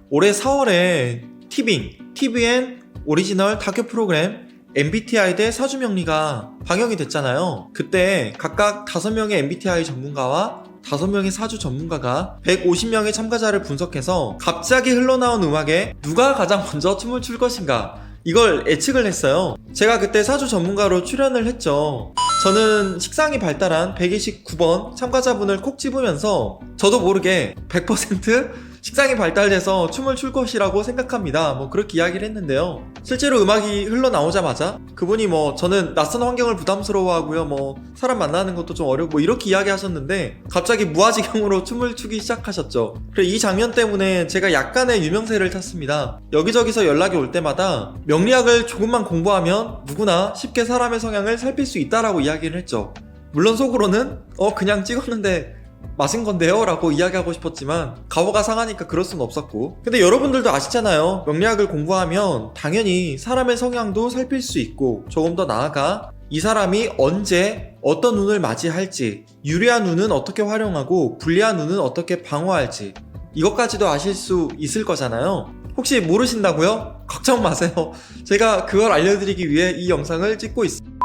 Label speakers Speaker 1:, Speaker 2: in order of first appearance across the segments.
Speaker 1: 올해 4월에 TVN 오리지널 다큐 프로그램 MBTI 대 사주명리가 방영이 됐잖아요. 그때 각각 5명의 MBTI 전문가와 5명의 사주 전문가가 150명의 참가자를 분석해서 갑자기 흘러나온 음악에 누가 가장 먼저 춤을 출 것인가, 이걸 예측을 했어요. 제가 그때 사주 전문가로 출연을 했죠. 저는 식상이 발달한 129번 참가자분을 콕 집으면서 저도 모르게 100% 식상이 발달돼서 춤을 출 것이라고 생각합니다. 뭐 그렇게 이야기를 했는데요. 실제로 음악이 흘러나오자마자 그분이 저는 낯선 환경을 부담스러워하고요, 사람 만나는 것도 좀 어렵고 이렇게 이야기하셨는데 갑자기 무아지경으로 춤을 추기 시작하셨죠. 그래서 이 장면 때문에 제가 약간의 유명세를 탔습니다. 여기저기서 연락이 올 때마다 명리학을 조금만 공부하면 누구나 쉽게 사람의 성향을 살필 수 있다라고 이야기를 했죠. 물론 속으로는 그냥 찍었는데 맞은 건데요? 라고 이야기하고 싶었지만 가오가 상하니까 그럴 수는 없었고, 근데 여러분들도 아시잖아요. 명리학을 공부하면 당연히 사람의 성향도 살필 수 있고, 조금 더 나아가 이 사람이 언제 어떤 운을 맞이할지, 유리한 운은 어떻게 활용하고 불리한 운은 어떻게 방어할지, 이것까지도 아실 수 있을 거잖아요. 혹시 모르신다고요? 걱정 마세요. 제가 그걸 알려드리기 위해 이 영상을 찍고 있습니다.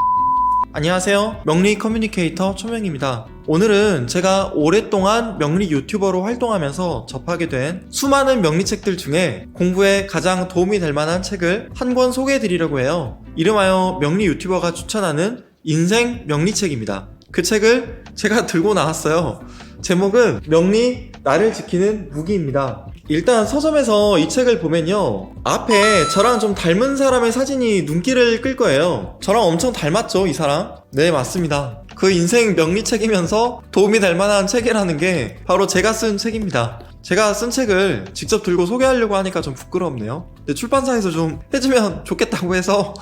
Speaker 1: 안녕하세요. 명리 커뮤니케이터 초명입니다. 오늘은 제가 오랫동안 명리 유튜버로 활동하면서 접하게 된 수많은 명리책들 중에 공부에 가장 도움이 될 만한 책을 한 권 소개해드리려고 해요. 이름하여 명리 유튜버가 추천하는 인생 명리책입니다. 그 책을 제가 들고 나왔어요. 제목은 명리 나를 지키는 무기입니다. 일단 서점에서 이 책을 보면요, 앞에 저랑 좀 닮은 사람의 사진이 눈길을 끌 거예요. 저랑 엄청 닮았죠, 이 사람? 네, 맞습니다. 그 인생 명리책이면서 도움이 될 만한 책이라는 게 바로 제가 쓴 책입니다. 제가 쓴 책을 직접 들고 소개하려고 하니까 좀 부끄럽네요. 근데 출판사에서 좀 해주면 좋겠다고 해서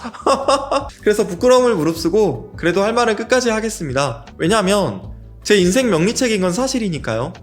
Speaker 1: 그래서 부끄러움을 무릅쓰고 그래도 할 말은 끝까지 하겠습니다. 왜냐하면 제 인생 명리책인 건 사실이니까요.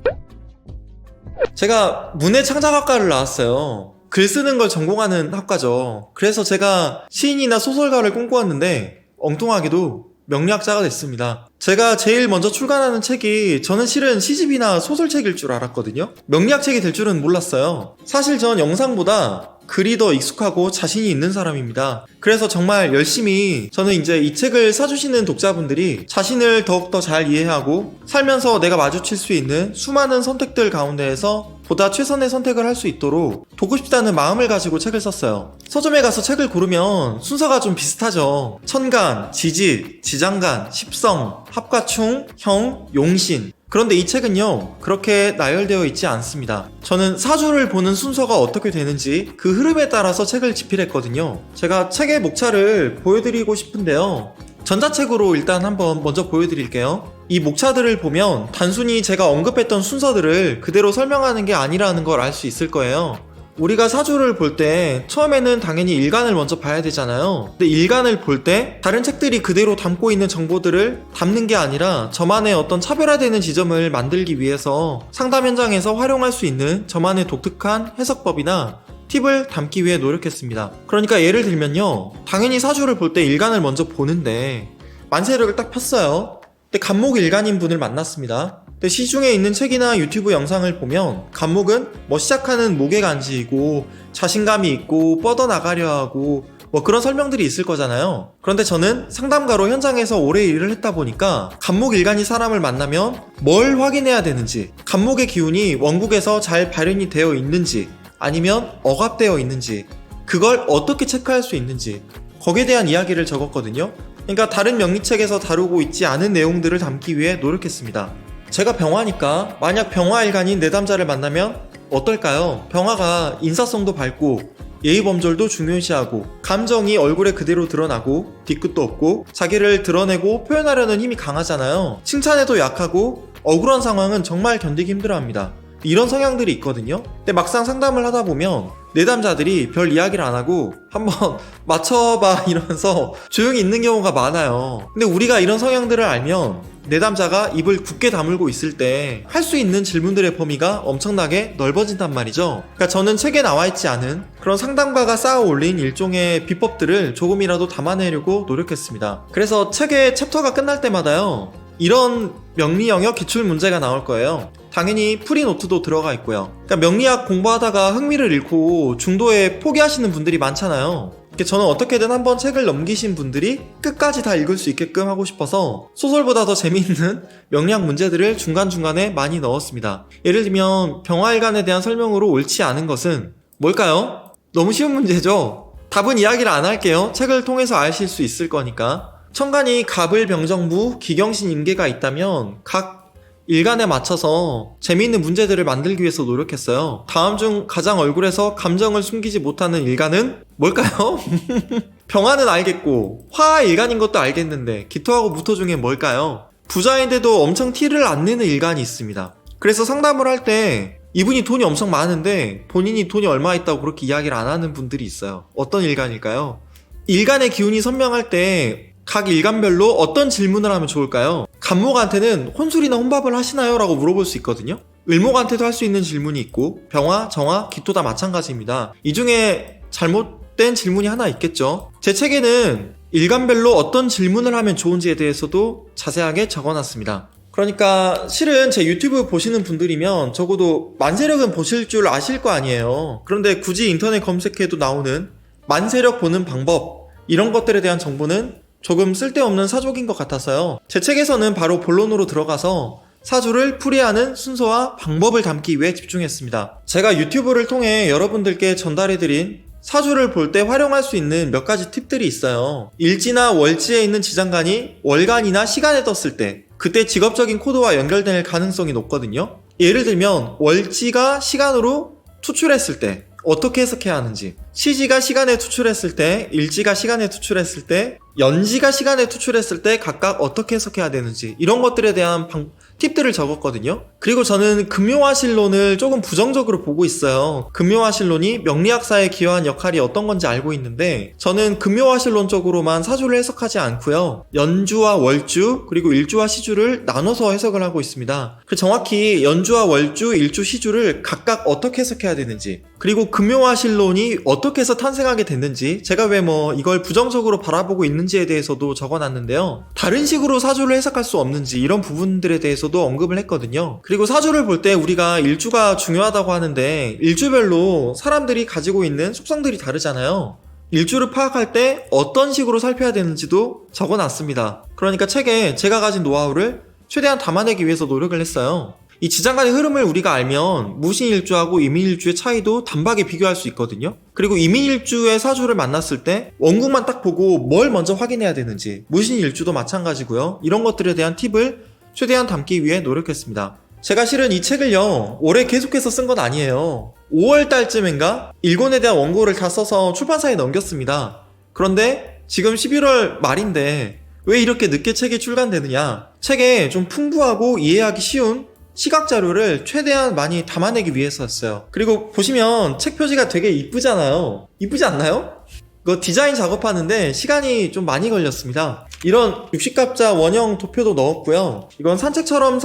Speaker 1: 제가 문해창작학과를 나왔어요. 글 쓰는 걸 전공하는 학과죠. 그래서 제가 시인이나 소설가를 꿈꿔왔는데 엉뚱하게도 명리학자가 됐습니다. 제가 제일 먼저 출간하는 책이 저는 실은 시집이나 소설책일 줄 알았거든요. 명리학책이 될 줄은 몰랐어요. 사실 전 영상보다 글이 더 익숙하고 자신이 있는 사람입니다. 그래서 정말 열심히 저는 이제 이 책을 사주시는 독자분들이 자신을 더욱더 잘 이해하고 살면서 내가 마주칠 수 있는 수많은 선택들 가운데에서 보다 최선의 선택을 할 수 있도록 돕고 싶다는 마음을 가지고 책을 썼어요. 서점에 가서 책을 고르면 순서가 좀 비슷하죠. 천간, 지지, 지장간, 십성, 합가충, 형, 용신. 그런데 이 책은요, 그렇게 나열되어 있지 않습니다. 저는 사주를 보는 순서가 어떻게 되는지 그 흐름에 따라서 책을 집필했거든요. 제가 책의 목차를 보여드리고 싶은데요, 전자책으로 일단 한번 먼저 보여드릴게요. 이 목차들을 보면 단순히 제가 언급했던 순서들을 그대로 설명하는 게 아니라는 걸 알 수 있을 거예요. 우리가 사주를 볼 때 처음에는 당연히 일간을 먼저 봐야 되잖아요. 근데 일간을 볼 때 다른 책들이 그대로 담고 있는 정보들을 담는 게 아니라 저만의 어떤 차별화되는 지점을 만들기 위해서 상담 현장에서 활용할 수 있는 저만의 독특한 해석법이나 팁을 담기 위해 노력했습니다. 그러니까 예를 들면요, 당연히 사주를 볼 때 일간을 먼저 보는데 만세력을 딱 폈어요. 근데 간목 일간인 분을 만났습니다. 근데 시중에 있는 책이나 유튜브 영상을 보면 간목은 시작하는 목의 간지이고 자신감이 있고 뻗어나가려 하고 그런 설명들이 있을 거잖아요. 그런데 저는 상담가로 현장에서 오래 일을 했다 보니까 간목 일간이 사람을 만나면 뭘 확인해야 되는지, 간목의 기운이 원국에서 잘 발현이 되어 있는지 아니면 억압되어 있는지, 그걸 어떻게 체크할 수 있는지, 거기에 대한 이야기를 적었거든요. 그러니까 다른 명리책에서 다루고 있지 않은 내용들을 담기 위해 노력했습니다. 제가 병화니까 만약 병화일간인 내담자를 만나면 어떨까요? 병화가 인사성도 밝고 예의범절도 중요시하고 감정이 얼굴에 그대로 드러나고 뒤끝도 없고 자기를 드러내고 표현하려는 힘이 강하잖아요. 칭찬에도 약하고 억울한 상황은 정말 견디기 힘들어합니다. 이런 성향들이 있거든요. 근데 막상 상담을 하다 보면 내담자들이 별 이야기를 안 하고 한번 맞춰봐 이러면서 조용히 있는 경우가 많아요. 근데 우리가 이런 성향들을 알면 내담자가 입을 굳게 다물고 있을 때 할 수 있는 질문들의 범위가 엄청나게 넓어진단 말이죠. 그러니까 저는 책에 나와 있지 않은 그런 상담가가 쌓아 올린 일종의 비법들을 조금이라도 담아내려고 노력했습니다. 그래서 책의 챕터가 끝날 때마다요, 이런 명리 영역 기출 문제가 나올 거예요. 당연히 프리노트도 들어가 있고요. 그러니까 명리학 공부하다가 흥미를 잃고 중도에 포기하시는 분들이 많잖아요. 저는 어떻게든 한번 책을 넘기신 분들이 끝까지 다 읽을 수 있게끔 하고 싶어서 소설보다 더 재미있는 명리학 문제들을 중간중간에 많이 넣었습니다. 예를 들면 병화일간에 대한 설명으로 옳지 않은 것은 뭘까요? 너무 쉬운 문제죠? 답은 이야기를 안 할게요. 책을 통해서 아실 수 있을 거니까. 천간이 갑을 병정무 기경신 임계가 있다면 각 일간에 맞춰서 재미있는 문제들을 만들기 위해서 노력했어요. 다음 중 가장 얼굴에서 감정을 숨기지 못하는 일간은 뭘까요? 병화는 알겠고 화일간인 것도 알겠는데 기토하고 무토 중에 뭘까요? 부자인데도 엄청 티를 안 내는 일간이 있습니다. 그래서 상담을 할 때 이분이 돈이 엄청 많은데 본인이 돈이 얼마 있다고 그렇게 이야기를 안 하는 분들이 있어요. 어떤 일간일까요? 일간의 기운이 선명할 때 각 일간별로 어떤 질문을 하면 좋을까요? 간목한테는 혼술이나 혼밥을 하시나요? 라고 물어볼 수 있거든요. 을목한테도 할 수 있는 질문이 있고 병화, 정화, 기토 다 마찬가지입니다. 이 중에 잘못된 질문이 하나 있겠죠. 제 책에는 일간별로 어떤 질문을 하면 좋은지에 대해서도 자세하게 적어놨습니다. 그러니까 실은 제 유튜브 보시는 분들이면 적어도 만세력은 보실 줄 아실 거 아니에요. 그런데 굳이 인터넷 검색해도 나오는 만세력 보는 방법 이런 것들에 대한 정보는 조금 쓸데없는 사족인 것 같아서요. 제 책에서는 바로 본론으로 들어가서 사주를 풀이하는 순서와 방법을 담기 위해 집중했습니다. 제가 유튜브를 통해 여러분들께 전달해드린 사주를 볼 때 활용할 수 있는 몇 가지 팁들이 있어요. 일지나 월지에 있는 지장간이 월간이나 시간에 떴을 때 그때 직업적인 코드와 연결될 가능성이 높거든요. 예를 들면 월지가 시간으로 투출했을 때 어떻게 해석해야 하는지, 시지가 시간에 투출했을 때, 일지가 시간에 투출했을 때, 연지가 시간에 투출했을 때 각각 어떻게 해석해야 되는지 이런 것들에 대한 팁들을 적었거든요. 그리고 저는 금묘화실론을 조금 부정적으로 보고 있어요. 금묘화실론이 명리학사에 기여한 역할이 어떤 건지 알고 있는데 저는 금묘화실론적으로만 사주를 해석하지 않고요. 연주와 월주 그리고 일주와 시주를 나눠서 해석을 하고 있습니다. 정확히 연주와 월주, 일주, 시주를 각각 어떻게 해석해야 되는지 그리고 금묘화실론이 어떻게 해서 탄생하게 됐는지 제가 왜 이걸 부정적으로 바라보고 있는지에 대해서도 적어놨는데요. 다른 식으로 사주를 해석할 수 없는지 이런 부분들에 대해서도 언급을 했거든요. 그리고 사주를 볼 때 우리가 일주가 중요하다고 하는데 일주별로 사람들이 가지고 있는 속성들이 다르잖아요. 일주를 파악할 때 어떤 식으로 살펴야 되는지도 적어놨습니다. 그러니까 책에 제가 가진 노하우를 최대한 담아내기 위해서 노력을 했어요. 이 지장간의 흐름을 우리가 알면 무신일주하고 이민일주의 차이도 단박에 비교할 수 있거든요. 그리고 이민일주의 사주를 만났을 때 원국만 딱 보고 뭘 먼저 확인해야 되는지 무신일주도 마찬가지고요. 이런 것들에 대한 팁을 최대한 담기 위해 노력했습니다. 제가 실은 이 책을요 올해 계속해서 쓴 건 아니에요. 5월달쯤인가 일곤에 대한 원고를 다 써서 출판사에 넘겼습니다. 그런데 지금 11월 말인데 왜 이렇게 늦게 책이 출간되느냐, 책에 좀 풍부하고 이해하기 쉬운 시각 자료를 최대한 많이 담아내기 위해서였어요. 그리고 보시면 책 표지가 되게 이쁘잖아요. 이쁘지 않나요? 이거 디자인 작업하는데 시간이 좀 많이 걸렸습니다. 이런 60갑자 원형 도표도 넣었고요. 이건 산책처럼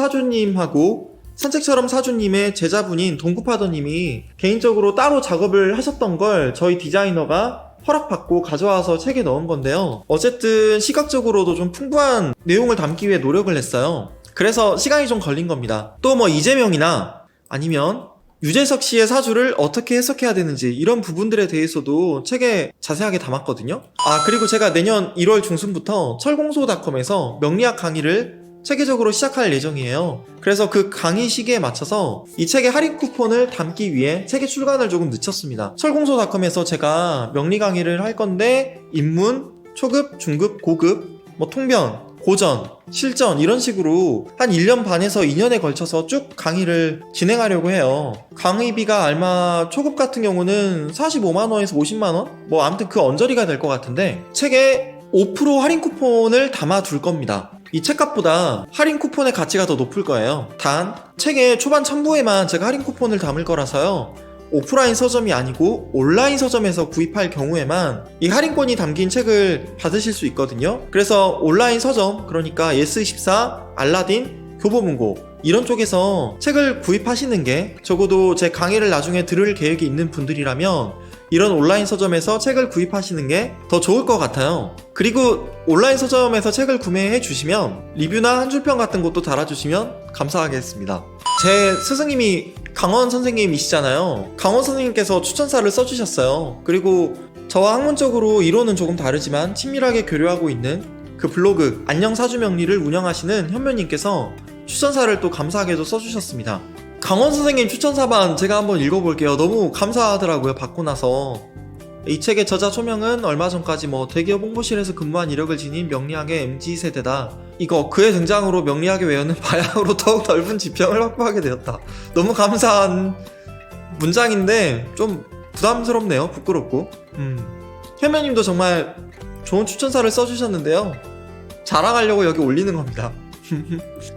Speaker 1: 사주님의 제자분인 동구파더님이 개인적으로 따로 작업을 하셨던 걸 저희 디자이너가 허락받고 가져와서 책에 넣은 건데요. 어쨌든 시각적으로도 좀 풍부한 내용을 담기 위해 노력을 했어요. 그래서 시간이 좀 걸린 겁니다. 또 이재명이나 아니면 유재석 씨의 사주를 어떻게 해석해야 되는지 이런 부분들에 대해서도 책에 자세하게 담았거든요. 그리고 제가 내년 1월 중순부터 철공소닷컴에서 명리학 강의를 체계적으로 시작할 예정이에요. 그래서 그 강의 시기에 맞춰서 이 책의 할인 쿠폰을 담기 위해 책의 출간을 조금 늦췄습니다. 철공소닷컴에서 제가 명리 강의를 할 건데 입문, 초급, 중급, 고급, 통변, 고전, 실전 이런 식으로 한 1년 반에서 2년에 걸쳐서 쭉 강의를 진행하려고 해요. 강의비가 아마 초급 같은 경우는 45만원에서 50만원? 아무튼 그 언저리가 될 것 같은데 책에 5% 할인 쿠폰을 담아둘 겁니다. 이 책값보다 할인 쿠폰의 가치가 더 높을 거예요. 단 책의 초반 첨부에만 제가 할인 쿠폰을 담을 거라서요. 오프라인 서점이 아니고 온라인 서점에서 구입할 경우에만 이 할인권이 담긴 책을 받으실 수 있거든요. 그래서 온라인 서점, 그러니까 예스24, 알라딘, 교보문고 이런 쪽에서 책을 구입하시는 게 적어도 제 강의를 나중에 들을 계획이 있는 분들이라면 이런 온라인 서점에서 책을 구입하시는 게 더 좋을 것 같아요. 그리고 온라인 서점에서 책을 구매해 주시면 리뷰나 한 줄평 같은 것도 달아주시면 감사하겠습니다. 제 스승님이 강원 선생님이시잖아요. 강원 선생님께서 추천사를 써주셨어요. 그리고 저와 학문적으로 이론은 조금 다르지만 친밀하게 교류하고 있는 그 블로그 안녕 사주명리를 운영하시는 현면님께서 추천사를 또 감사하게도 써주셨습니다. 강원 선생님 추천사반 제가 한번 읽어볼게요. 너무 감사하더라고요. 받고 나서. 이 책의 저자 초명은 얼마 전까지 대기업 홍보실에서 근무한 이력을 지닌 명리학의 MZ세대다. 이거 그의 등장으로 명리학의 외연은 바야흐로 더욱 넓은 지평을 확보하게 되었다. 너무 감사한 문장인데 좀 부담스럽네요. 부끄럽고. 현면님도 정말 좋은 추천사를 써주셨는데요. 자랑하려고 여기 올리는 겁니다.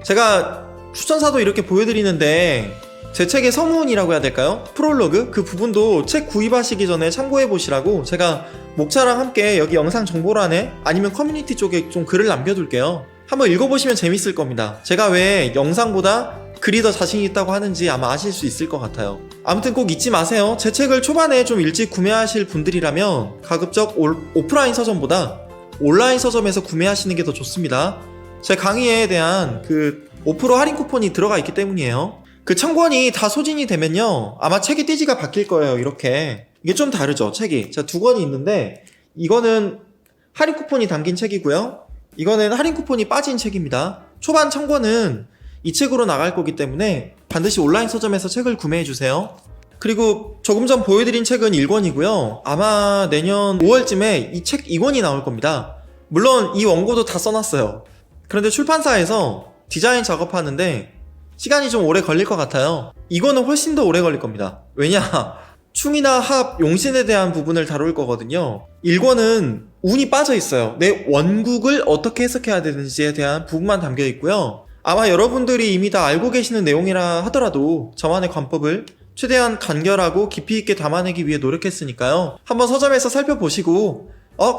Speaker 1: 제가 추천사도 이렇게 보여드리는데 제 책의 서문이라고 해야 될까요? 프롤로그? 그 부분도 책 구입하시기 전에 참고해보시라고 제가 목차랑 함께 여기 영상 정보란에 아니면 커뮤니티 쪽에 좀 글을 남겨둘게요. 한번 읽어보시면 재밌을 겁니다. 제가 왜 영상보다 글이 더 자신이 있다고 하는지 아마 아실 수 있을 것 같아요. 아무튼 꼭 잊지 마세요. 제 책을 초반에 좀 일찍 구매하실 분들이라면 가급적 오프라인 서점보다 온라인 서점에서 구매하시는 게 더 좋습니다. 제 강의에 대한 그 5% 할인 쿠폰이 들어가 있기 때문이에요. 그 청권이 다 소진이 되면요 아마 책의 띠지가 바뀔 거예요. 이렇게 이게 좀 다르죠. 책이 자 2권이 있는데 이거는 할인 쿠폰이 담긴 책이고요, 이거는 할인 쿠폰이 빠진 책입니다. 초반 청권은 이 책으로 나갈 거기 때문에 반드시 온라인 서점에서 책을 구매해 주세요. 그리고 조금 전 보여드린 책은 1권이고요 아마 내년 5월쯤에 이 책 2권이 나올 겁니다. 물론 이 원고도 다 써놨어요. 그런데 출판사에서 디자인 작업하는데 시간이 좀 오래 걸릴 것 같아요. 이거는 훨씬 더 오래 걸릴 겁니다. 왜냐? 충이나 합, 용신에 대한 부분을 다룰 거거든요. 1권은 운이 빠져 있어요. 내 원국을 어떻게 해석해야 되는지에 대한 부분만 담겨 있고요. 아마 여러분들이 이미 다 알고 계시는 내용이라 하더라도 저만의 관법을 최대한 간결하고 깊이 있게 담아내기 위해 노력했으니까요. 한번 서점에서 살펴보시고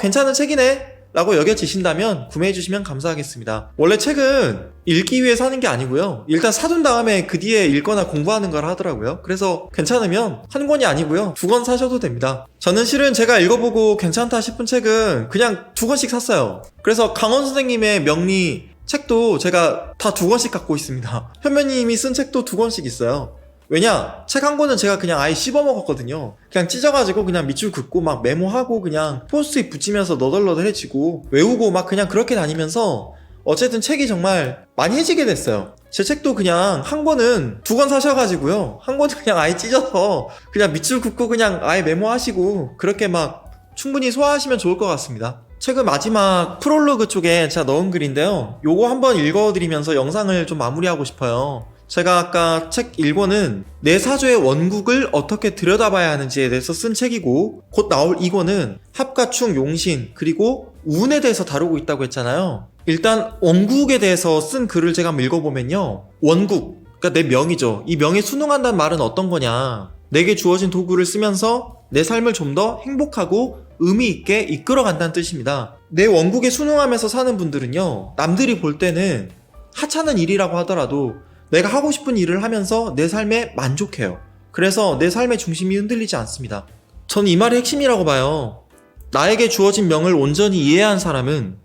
Speaker 1: 괜찮은 책이네 라고 여겨지신다면 구매해주시면 감사하겠습니다. 원래 책은 읽기 위해 사는 게 아니고요, 일단 사둔 다음에 그 뒤에 읽거나 공부하는 걸 하더라고요. 그래서 괜찮으면 한 권이 아니고요 2권 사셔도 됩니다. 저는 실은 제가 읽어보고 괜찮다 싶은 책은 그냥 2권씩 샀어요. 그래서 강원 선생님의 명리 책도 제가 다 2권씩 갖고 있습니다. 현면님이 쓴 책도 2권씩 있어요. 왜냐? 책 한 권은 제가 그냥 아예 씹어먹었거든요. 그냥 찢어가지고 그냥 밑줄 긋고 막 메모하고 그냥 포스트잇 붙이면서 너덜너덜해지고 외우고 막 그냥 그렇게 다니면서 어쨌든 책이 정말 많이 해지게 됐어요. 제 책도 그냥 한 권은 2권 사셔가지고요, 한 권은 그냥 아예 찢어서 그냥 밑줄 긋고 그냥 아예 메모하시고 그렇게 막 충분히 소화하시면 좋을 것 같습니다. 책은 마지막 프롤로그 쪽에 제가 넣은 글인데요, 요거 한번 읽어드리면서 영상을 좀 마무리하고 싶어요. 제가 아까 책 1권은 내 사주의 원국을 어떻게 들여다봐야 하는지에 대해서 쓴 책이고, 곧 나올 2권은 합과 충, 용신, 그리고 운에 대해서 다루고 있다고 했잖아요. 일단 원국에 대해서 쓴 글을 제가 한번 읽어보면요, 원국, 그러니까 내 명이죠. 이 명에 순응한다는 말은 어떤 거냐, 내게 주어진 도구를 쓰면서 내 삶을 좀 더 행복하고 의미 있게 이끌어간다는 뜻입니다. 내 원국에 순응하면서 사는 분들은요, 남들이 볼 때는 하찮은 일이라고 하더라도 내가 하고 싶은 일을 하면서 내 삶에 만족해요. 그래서 내 삶의 중심이 흔들리지 않습니다. 저는 이 말이 핵심이라고 봐요. 나에게 주어진 명을 온전히 이해한 사람은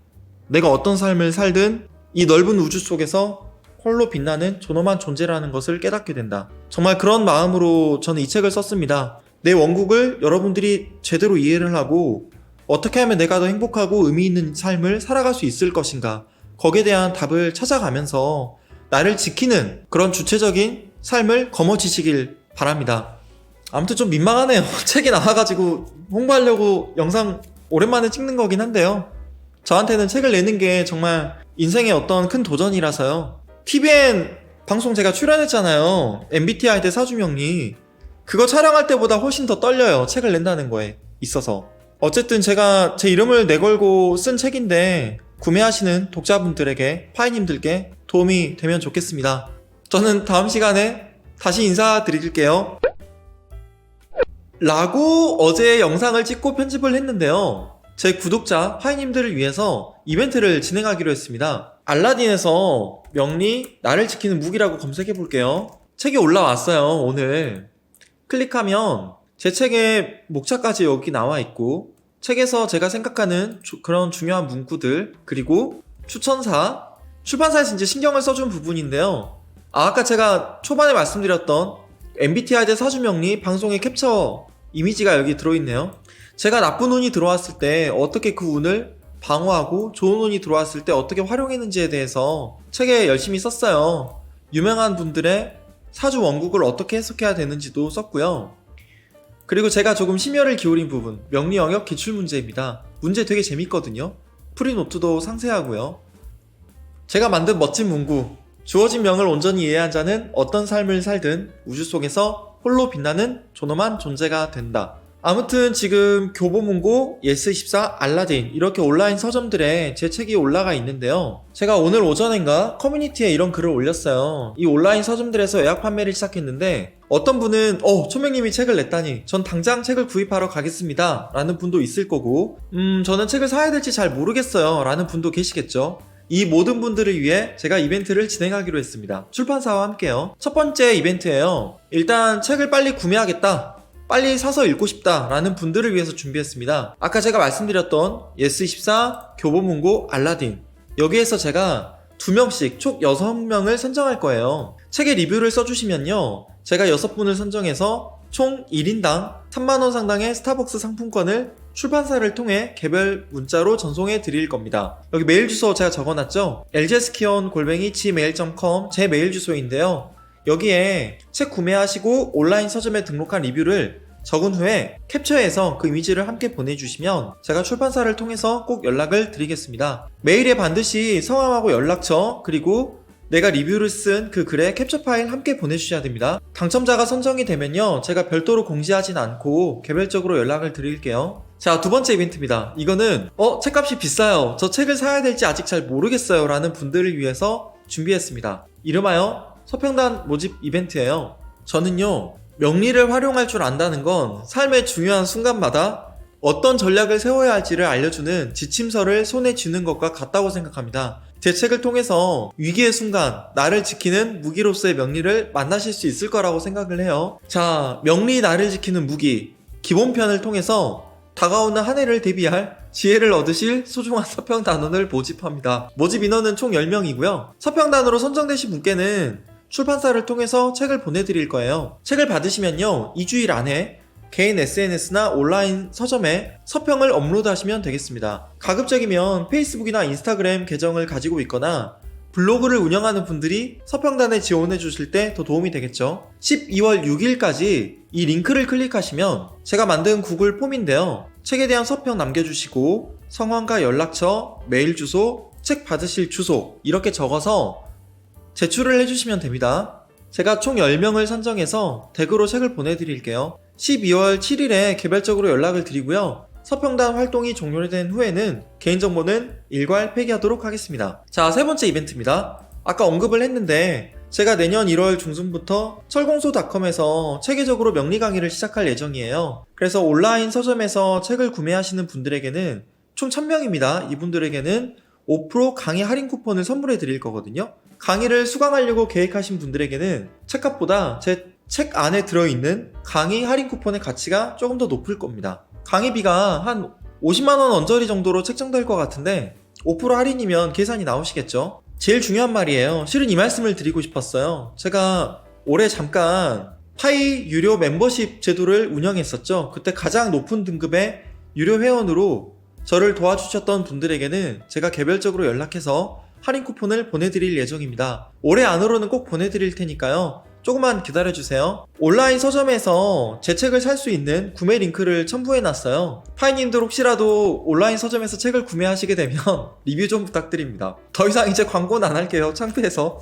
Speaker 1: 내가 어떤 삶을 살든 이 넓은 우주 속에서 홀로 빛나는 존엄한 존재라는 것을 깨닫게 된다. 정말 그런 마음으로 저는 이 책을 썼습니다. 내 원국을 여러분들이 제대로 이해를 하고 어떻게 하면 내가 더 행복하고 의미 있는 삶을 살아갈 수 있을 것인가, 거기에 대한 답을 찾아가면서 나를 지키는 그런 주체적인 삶을 거머쥐시길 바랍니다. 아무튼 좀 민망하네요. 책이 나와가지고 홍보하려고 영상 오랜만에 찍는 거긴 한데요, 저한테는 책을 내는 게 정말 인생의 어떤 큰 도전이라서요. TVN 방송 제가 출연했잖아요. MBTI 대 사주명리. 그거 촬영할 때보다 훨씬 더 떨려요. 책을 낸다는 거에 있어서. 어쨌든 제가 제 이름을 내걸고 쓴 책인데 구매하시는 독자분들에게, 파이님들께 도움이 되면 좋겠습니다. 저는 다음 시간에 다시 인사드릴게요. 라고 어제 영상을 찍고 편집을 했는데요, 제 구독자 파이님들을 위해서 이벤트를 진행하기로 했습니다. 알라딘에서 명리 나를 지키는 무기라고 검색해 볼게요. 책이 올라왔어요. 오늘 클릭하면 제 책의 목차까지 여기 나와 있고, 책에서 제가 생각하는 그런 중요한 문구들, 그리고 추천사, 출판사에서 이제 신경을 써준 부분인데요. 아까 제가 초반에 말씀드렸던 MBTI대 사주명리 방송의 캡처 이미지가 여기 들어있네요. 제가 나쁜 운이 들어왔을 때 어떻게 그 운을 방어하고 좋은 운이 들어왔을 때 어떻게 활용했는지에 대해서 책에 열심히 썼어요. 유명한 분들의 사주 원국을 어떻게 해석해야 되는지도 썼고요. 그리고 제가 조금 심혈을 기울인 부분, 명리 영역 기출문제입니다. 문제 되게 재밌거든요. 프리노트도 상세하고요. 제가 만든 멋진 문구, 주어진 명을 온전히 이해한 자는 어떤 삶을 살든 우주 속에서 홀로 빛나는 존엄한 존재가 된다. 아무튼 지금 교보문고, 예스24, 알라딘 이렇게 온라인 서점들에 제 책이 올라가 있는데요. 제가 오늘 오전인가 커뮤니티에 이런 글을 올렸어요. 이 온라인 서점들에서 예약 판매를 시작했는데 어떤 분은 초명님이 책을 냈다니 전 당장 책을 구입하러 가겠습니다 라는 분도 있을 거고, 저는 책을 사야 될지 잘 모르겠어요 라는 분도 계시겠죠. 이 모든 분들을 위해 제가 이벤트를 진행하기로 했습니다. 출판사와 함께요. 첫 번째 이벤트예요. 일단 책을 빨리 구매하겠다, 빨리 사서 읽고 싶다 라는 분들을 위해서 준비했습니다. 아까 제가 말씀드렸던 예스24, 교보문고, 알라딘, 여기에서 제가 2명씩 총 6명을 선정할 거예요. 책의 리뷰를 써주시면요, 제가 6분을 선정해서 총 1인당 3만원 상당의 스타벅스 상품권을 출판사를 통해 개별 문자로 전송해 드릴 겁니다. 여기 메일 주소 제가 적어놨죠? ljeskion@gmail.com 제 메일 주소인데요. 여기에 책 구매하시고 온라인 서점에 등록한 리뷰를 적은 후에 캡처해서 그 이미지를 함께 보내주시면 제가 출판사를 통해서 꼭 연락을 드리겠습니다. 메일에 반드시 성함하고 연락처, 그리고 내가 리뷰를 쓴 그 글의 캡처 파일 함께 보내주셔야 됩니다. 당첨자가 선정이 되면요, 제가 별도로 공지하진 않고 개별적으로 연락을 드릴게요. 자, 두 번째 이벤트입니다. 이거는 책값이 비싸요, 저 책을 사야 될지 아직 잘 모르겠어요 라는 분들을 위해서 준비했습니다. 이름하여 서평단 모집 이벤트예요. 저는요, 명리를 활용할 줄 안다는 건 삶의 중요한 순간마다 어떤 전략을 세워야 할지를 알려주는 지침서를 손에 쥐는 것과 같다고 생각합니다. 제 책을 통해서 위기의 순간 나를 지키는 무기로서의 명리를 만나실 수 있을 거라고 생각을 해요. 자, 명리 나를 지키는 무기 기본편을 통해서 다가오는 한 해를 대비할 지혜를 얻으실 소중한 서평단원을 모집합니다. 모집 인원은 총 10명이고요. 서평단으로 선정되신 분께는 출판사를 통해서 책을 보내드릴 거예요. 책을 받으시면요, 2주일 안에 개인 SNS나 온라인 서점에 서평을 업로드하시면 되겠습니다. 가급적이면 페이스북이나 인스타그램 계정을 가지고 있거나 블로그를 운영하는 분들이 서평단에 지원해 주실 때 더 도움이 되겠죠. 12월 6일까지 이 링크를 클릭하시면 제가 만든 구글 폼인데요, 책에 대한 서평 남겨주시고 성함과 연락처, 메일 주소, 책 받으실 주소 이렇게 적어서 제출을 해주시면 됩니다. 제가 총 10명을 선정해서 댁으로 책을 보내드릴게요. 12월 7일에 개별적으로 연락을 드리고요. 서평단 활동이 종료된 후에는 개인정보는 일괄 폐기하도록 하겠습니다. 자, 세 번째 이벤트입니다. 아까 언급을 했는데 제가 내년 1월 중순부터 철공소닷컴에서 체계적으로 명리 강의를 시작할 예정이에요. 그래서 온라인 서점에서 책을 구매하시는 분들에게는 총 1000명입니다. 이분들에게는 5% 강의 할인 쿠폰을 선물해 드릴 거거든요. 강의를 수강하려고 계획하신 분들에게는 책값보다 제 책 안에 들어있는 강의 할인 쿠폰의 가치가 조금 더 높을 겁니다. 강의비가 한 50만원 언저리 정도로 책정될 것 같은데 5% 할인이면 계산이 나오시겠죠? 제일 중요한 말이에요. 실은 이 말씀을 드리고 싶었어요. 제가 올해 잠깐 파이 유료 멤버십 제도를 운영했었죠. 그때 가장 높은 등급의 유료 회원으로 저를 도와주셨던 분들에게는 제가 개별적으로 연락해서 할인 쿠폰을 보내드릴 예정입니다. 올해 안으로는 꼭 보내드릴 테니까요. 조금만 기다려주세요. 온라인 서점에서 제 책을 살 수 있는 구매 링크를 첨부해놨어요. 파이님들 혹시라도 온라인 서점에서 책을 구매하시게 되면 리뷰 좀 부탁드립니다. 더 이상 이제 광고는 안 할게요. 창피해서.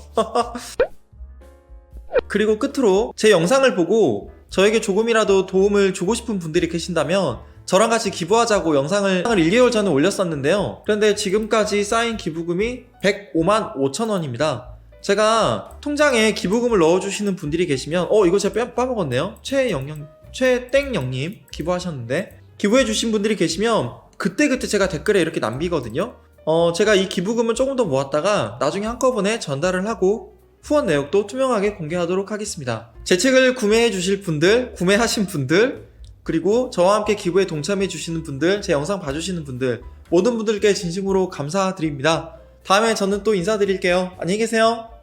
Speaker 1: 그리고 끝으로 제 영상을 보고 저에게 조금이라도 도움을 주고 싶은 분들이 계신다면 저랑 같이 기부하자고 영상을 1개월 전에 올렸었는데요. 그런데 지금까지 쌓인 기부금이 105만 5천원입니다. 제가 통장에 기부금을 넣어주시는 분들이 계시면 이거 제가 빠먹었네요. 최땡영님 기부하셨는데, 기부해주신 분들이 계시면 그때그때 제가 댓글에 이렇게 남기거든요. 제가 이 기부금은 조금 더 모았다가 나중에 한꺼번에 전달을 하고 후원 내역도 투명하게 공개하도록 하겠습니다. 제 책을 구매해주실 분들, 구매하신 분들 그리고 저와 함께 기부에 동참해주시는 분들, 제 영상 봐주시는 분들, 모든 분들께 진심으로 감사드립니다. 다음에 저는 또 인사드릴게요. 안녕히 계세요.